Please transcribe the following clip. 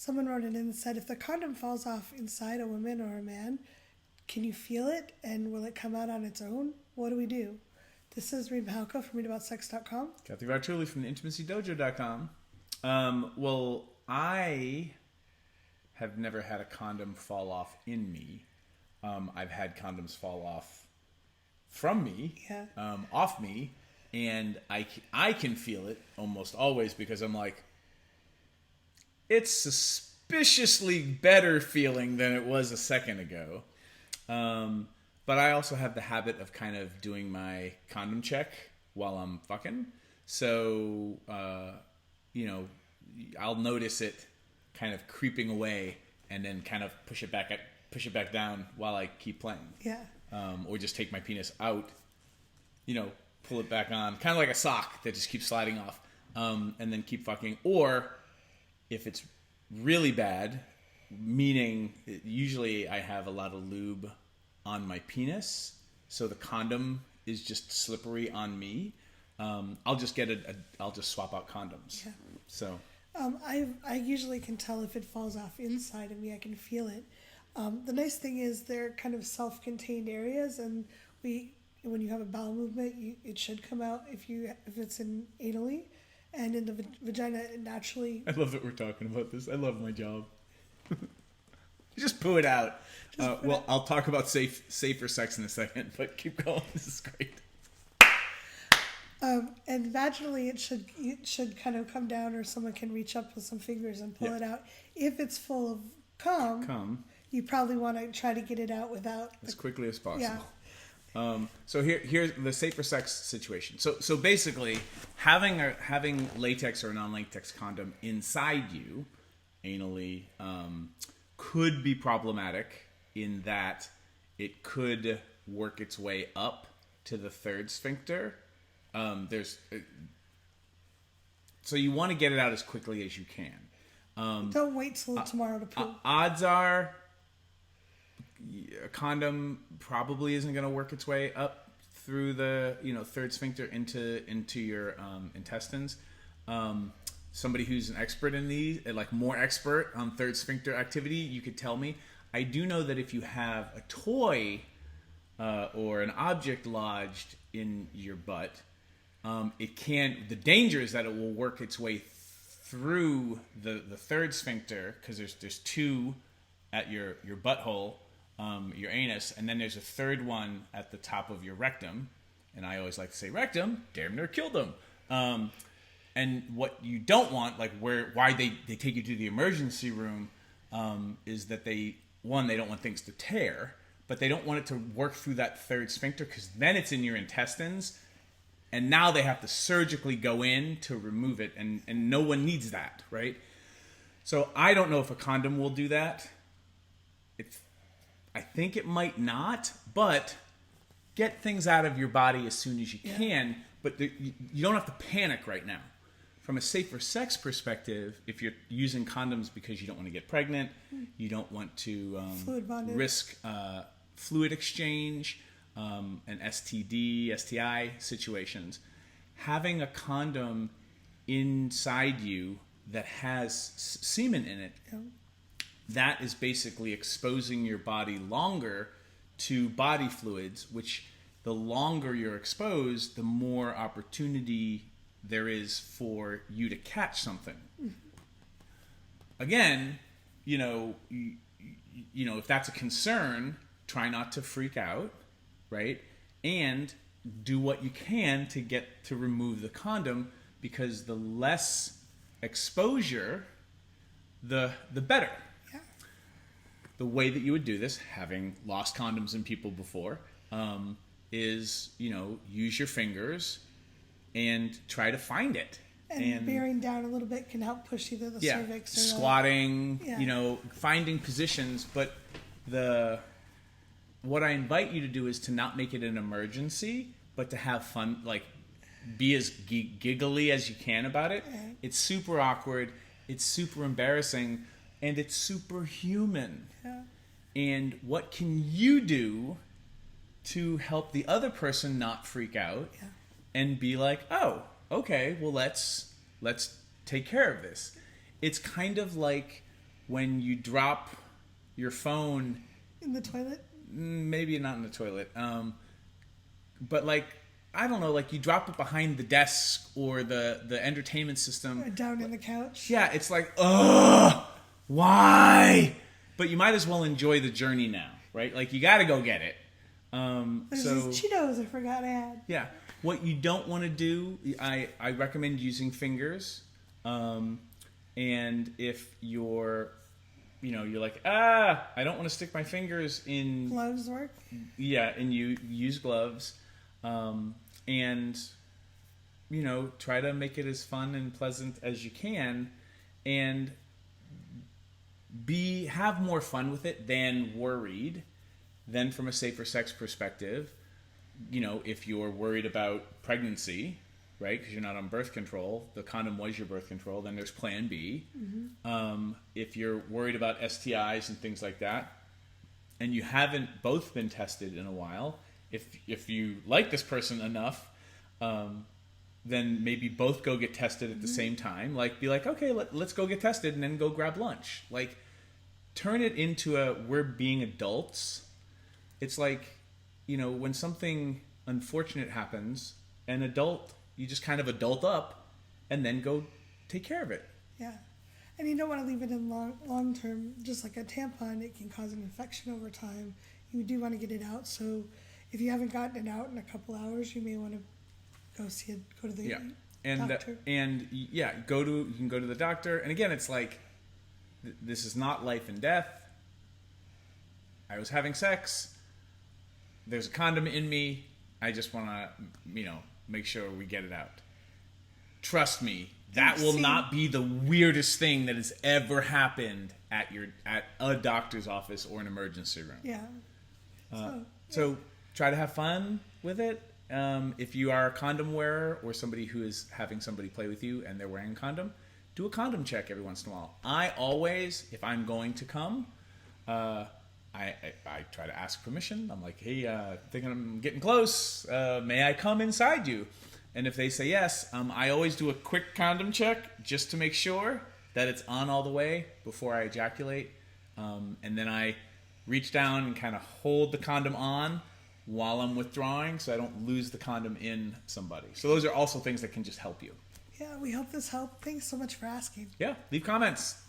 Someone wrote it in and said, if the condom falls off inside a woman or a man, can you feel it and will it come out on its own? What do we do? This is Reid from readaboutsex.com. Cathy from the intimacydojo.com. Well, I have never had a condom fall off in me. I've had condoms fall off from me, off me, and I can feel it almost always because I'm like, it's suspiciously better feeling than it was a second ago. But I also have the habit of kind of doing my condom check while I'm fucking. So, I'll notice it kind of creeping away and then kind of push it back down while I keep playing. Yeah. Or just take my penis out, pull it back on, kind of like a sock that just keeps sliding off, and then keep fucking. Or if it's really bad, meaning usually I have a lot of lube on my penis, so the condom is just slippery on me. I'll just I'll just swap out condoms. Yeah. So. I usually can tell if it falls off inside of me. I can feel it. The nice thing is they're kind of self-contained areas, and when you have a bowel movement, it should come out if it's in anally, and in the vagina it naturally. I love that we're talking about this. I love my job. Just poo it out. I'll talk about safer sex in a second, but keep going. This is great. And vaginally, it should kind of come down, or someone can reach up with some fingers and pull it out. If it's full of cum, you probably want to try to get it out without as quickly as possible. Yeah. So here's the safer sex situation. So basically, having latex or non-latex condom inside you, anally, could be problematic in that it could work its way up to the third sphincter. So you want to get it out as quickly as you can. Don't wait till tomorrow to poop. Odds are a condom probably isn't going to work its way up through the third sphincter into your intestines. Somebody who's an expert in these, like more expert on third sphincter activity, you could tell me. I do know that if you have a toy or an object lodged in your butt, the danger is that it will work its way through the third sphincter, because there's two at your butthole, your anus, and then there's a third one at the top of your rectum. And I always like to say rectum, damn near killed them. And what you don't want, like why they take you to the emergency room, is that they don't want things to tear, but they don't want it to work through that third sphincter, because then it's in your intestines. And now they have to surgically go in to remove it, and no one needs that, right? So I don't know if a condom will do that. I think it might not, but get things out of your body as soon as you can. But you don't have to panic right now. From a safer sex perspective, if you're using condoms because you don't want to get pregnant, you don't want to risk fluid exchange, and STD, STI situations, having a condom inside you that has semen in it, that is basically exposing your body longer to body fluids, which the longer you're exposed, the more opportunity there is for you to catch something. Again, if that's a concern, try not to freak out. Right? And do what you can to remove the condom, because the less exposure, the better. Yeah. The way that you would do this, having lost condoms in people before, is, use your fingers and try to find it. And bearing down a little bit can help push either the cervix or squatting, finding positions, but what I invite you to do is to not make it an emergency, but to have fun, like be as giggly as you can about it. Okay. It's super awkward, it's super embarrassing, and it's super human. Yeah. And what can you do to help the other person not freak out and be like, oh, okay, well let's take care of this. It's kind of like when you drop your phone In the toilet? maybe not in the toilet, but like, I don't know, like you drop it behind the desk or the entertainment system. Or down in the couch? Yeah, it's like, ugh, why? But you might as well enjoy the journey now, right? Like, you got to go get it. There's So these Cheetos I forgot I had. yeah, what you don't want to do, I recommend using fingers. And if you're like, I don't want to stick my fingers in Gloves work? yeah, and you use gloves, and try to make it as fun and pleasant as you can, and have more fun with it than worried. Then from a safer sex perspective, if you're worried about pregnancy, right, because you're not on birth control, the condom was your birth control, then there's plan B. Mm-hmm. If you're worried about STIs and things like that, and you haven't both been tested in a while, if you like this person enough, then maybe both go get tested at the same time. Like, be like, okay, let's go get tested, and then go grab lunch. Like, turn it into we're being adults. It's like, when something unfortunate happens, you just kind of adult up and then go take care of it. Yeah. And you don't want to leave it in long term. Just like a tampon, it can cause an infection over time. You do want to get it out. So if you haven't gotten it out in a couple hours, you may want to go to the doctor. You can go to the doctor. And again, it's like, this is not life and death. I was having sex. There's a condom in me. I just want to, make sure we get it out. Trust me, that will not be the weirdest thing that has ever happened at a doctor's office or an emergency room. Yeah. So try to have fun with it. If you are a condom wearer or somebody who is having somebody play with you and they're wearing a condom, do a condom check every once in a while. I always, if I'm going to come, I try to ask permission. I'm like, hey, thinking I'm getting close. May I come inside you? And if they say yes, I always do a quick condom check just to make sure that it's on all the way before I ejaculate. And then I reach down and kind of hold the condom on while I'm withdrawing so I don't lose the condom in somebody. So those are also things that can just help you. Yeah, we hope this helped. Thanks so much for asking. Yeah, leave comments.